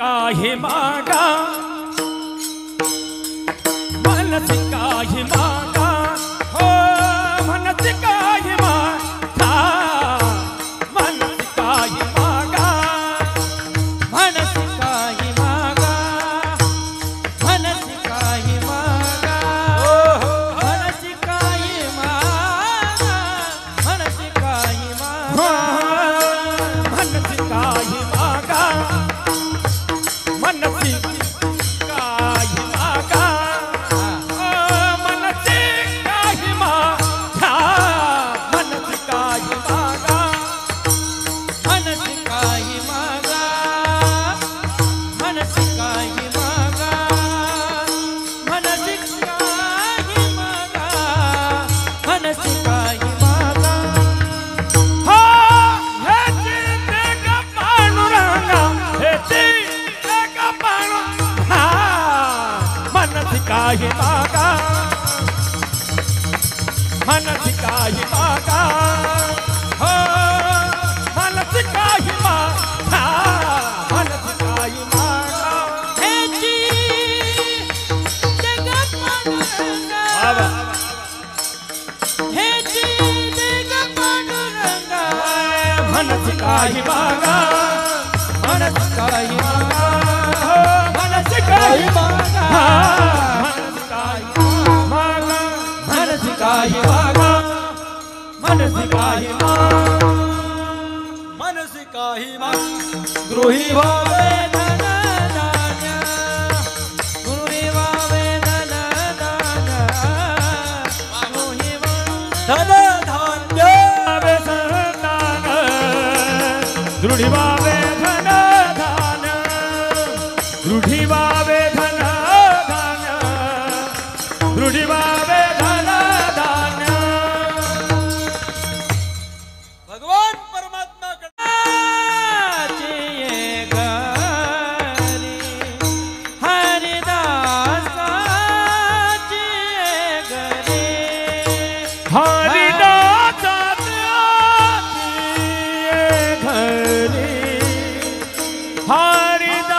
काही मागा मनसी काही मागा हो मनसी काही मागा मनसी काही मागा मनसी काही मागा मनसी काही मागा मनसी काही मागा मनसी काही मागा मनसी काही मागा मनसी काही मागा मनसी काही मागा मनसी काही मागा मनसी काही मागा मनसी काही मागा मनसी काही मागा मनसी काही मागा हो हे चिंते का पांडुरंगा हे चिंते का पांडुरंगा मनसी काही मागा मनसी काही मागा हो मनसी काही मागा मनसी काही मागा हेची जग पांडुरंगा बाबा हेची जग पांडुरंगा मनसी काही मागा मनसी काही मागा मनसी काही मागा मनसी काही मागा मनसी काही मागा मनसी काही मागा मनसी काही मागा गृही भावे धन धान्य गृही भावे धन धान्य गृही धन धान्य दृढी बाबे धन धान दृढी बाबे धन धान दृढी बाबे धन धान भगवान परमात्मा कडे घरी हरिदासाची घरी हरिदासाची घरी हरिदासाची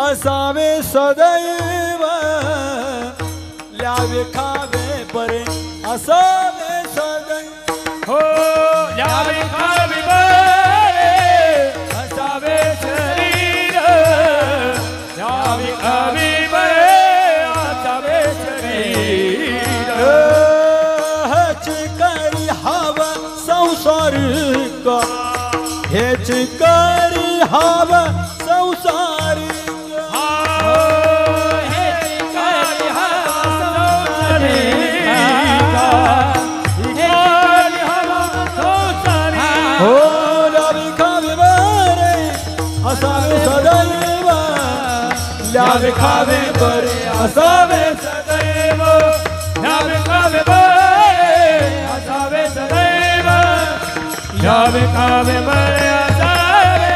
असावे सदैव ल्यावे खावे परे असावे सदैव हो ल्यावे खावे परे असावे शरीर ल्यावे खावे परे असावे शरीर हेच करी हवा संसारिक हेच करी हवा संसारिक ल्यावे खावे बरे असावे सदैव ल्यावे खावे बरे असावे सदैव ल्यावे खावे बड़े आसावे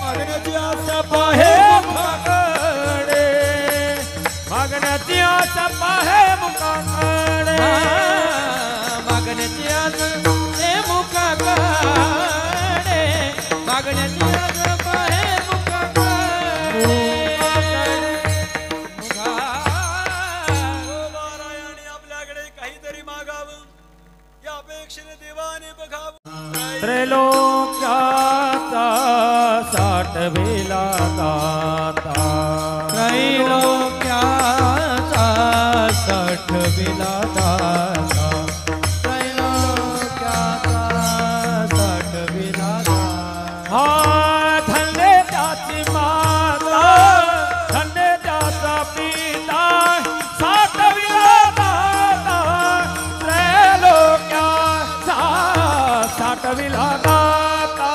मागण्याची आशा पाहे मुखाकडे मागण्याची आशा पाहे मुखाकडे मागण्याची आशा हे मुखाकडे मागण्याची आशा पाहे मुखाकडे नारायणी आपल्याकडे काहीतरी मागावं या अपेक्षेने देवाने बघावं त्रैलोक्याचा साठविला दाता त्रैलोक्याचा साठविला दाता त्रैलोक्याचा साठविला दाता हा धन्य त्याची माता धन्य त्याचा पिता साठविला दाता त्रैलोक्याचा साठविला दाता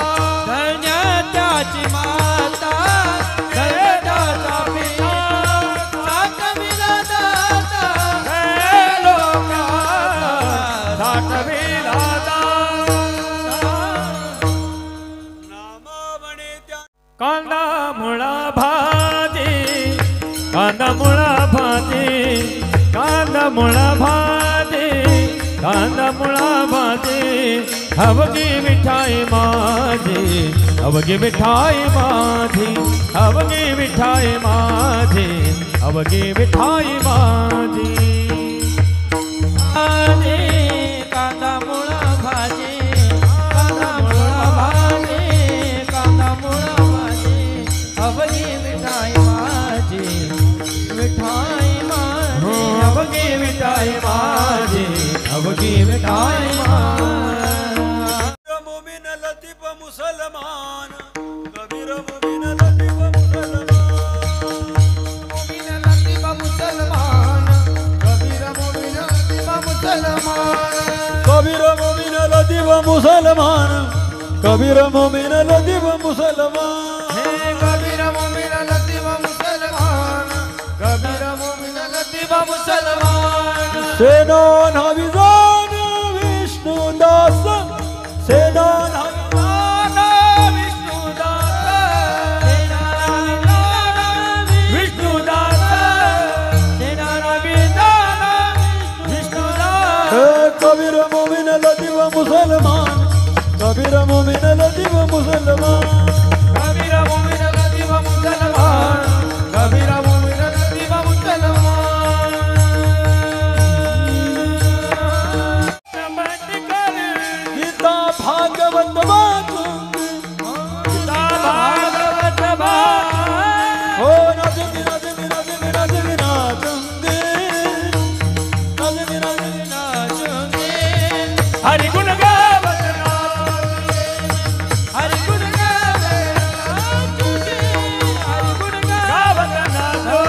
धन्य त्याची माता धन्य त्याचा पिता साठविला दाता त्रैलोक्याचा साठविला दाता नामावणे त्या कांदा मुळा भाजी कांदा मुळा भाजी कांदा मुळा भाजी कांदा मुळा भाजी हवगी मिठाई माझी हवगी मिठाई माझी हवगी मिठाई माझी हवगी मिठाई माझी भाजी कांदा मुळा भाजी कांदा मुळा भाजी कांदा मुळा भाजी हवगी मिठाई माझी मिठाई माझी हवगी मिठाई माझी हवगी मिठाई माझी मोमीन लतीफ मुसलमान कबीर मोमीन लतीफ मुसलमान कबीर मोमीन लतीफ मुसलमान कबीर मोमीन लतीफ मुसलमान हे कबीर मोमीन लतीफ मुसलमान कबीर मोमीन लतीफ मुसलमान सेनान हविजान विष्णुदास सेनान हविजान कबीर मोमीन लतीफ मुसलमान कबीर मोमीन लतीफ मुसलमान कबीर मोमीन लतीफ मुसलमान कबीर मोमीन लतीफ मुसलमान गीता भागवत हो नाचंगे नाचंगे नाचंगे नाचंगे नाचंगे नाचंगे नाचंगे हरि गुण गावत हरि गुण गावे नाचुगे हरि गुण गावत नाचो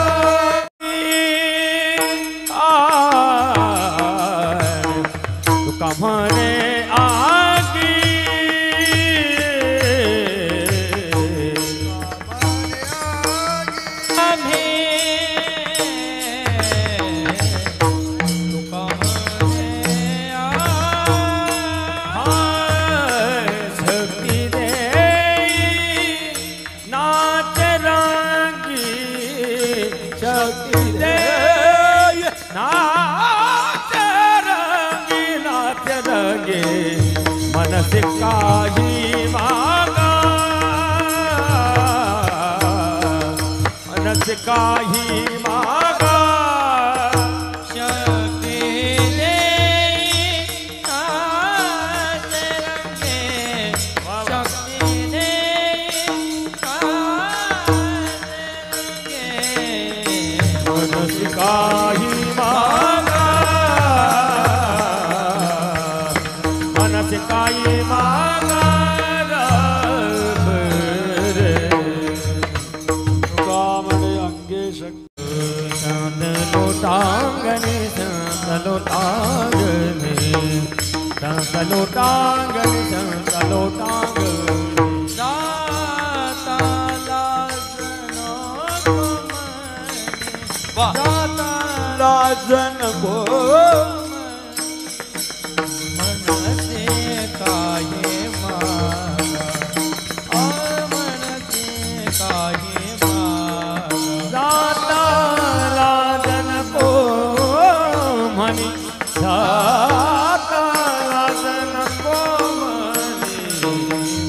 तुका म्हणे आगी आम्ही तुका म्हणे शक्ती दे नाच रंगी शक्ती दे नाच रंगी मनस काही मागा मनस काही मागा शक्ती देई नाच रंगे शक्ती देई नाच रंगे मनस काही मागा मनस काही मागा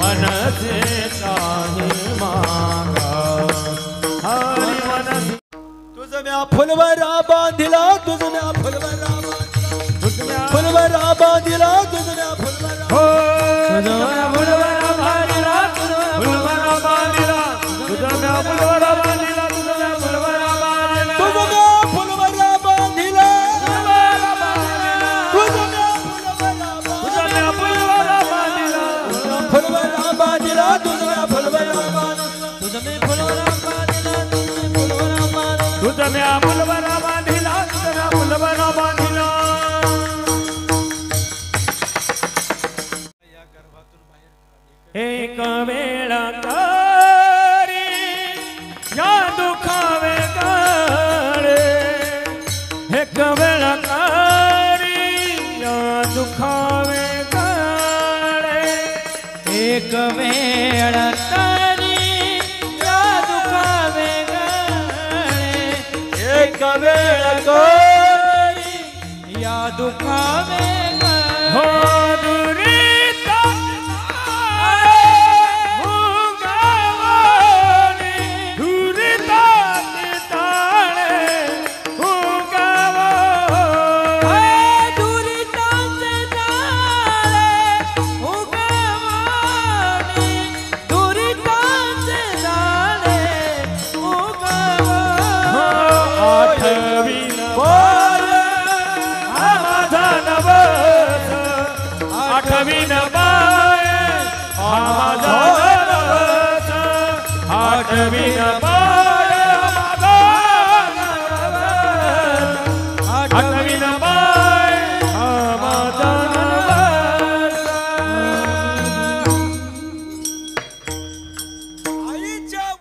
मनसे काही मागा हरी मनसे तुझ म्या फुलवरा बांधिला तुझ म्या फुलवरा तुझ्या फुलवरा बांधिला तुझ म्या फुलवरा हो तुझ्या फुलवरा बांधिला फुलवरा बांधिला तुझ्या फुलवरा बांधिला तुझ्या फुलवरा बांधिला तुझ म्या फुलवरा बांधिला तुझ म्या तुझ्या फुलवरा बांधिला फुलवरा बांधिला तुझ म्या फुलवरा बांधिला तुझ म्या फुलवरा बांधिला तुझ्या फुलवरा बांधिला तुझ्या फुलवरा बांधिला एक वेळ करी या दुखावे गळे एक वेळ करी या दुखावे गळे एक वेळ तरी या दुखावे गळे एक वेळ करी या दुखावे हो गळे दुरीता उगावणी दुरीता ताळे उगावणी दुरिताचे जाळे उगवणे दुरिताचे जाळे उगवणे आठवीन बार हा माझा नवस आठवीन बार हा माझा नवस आठवीन बार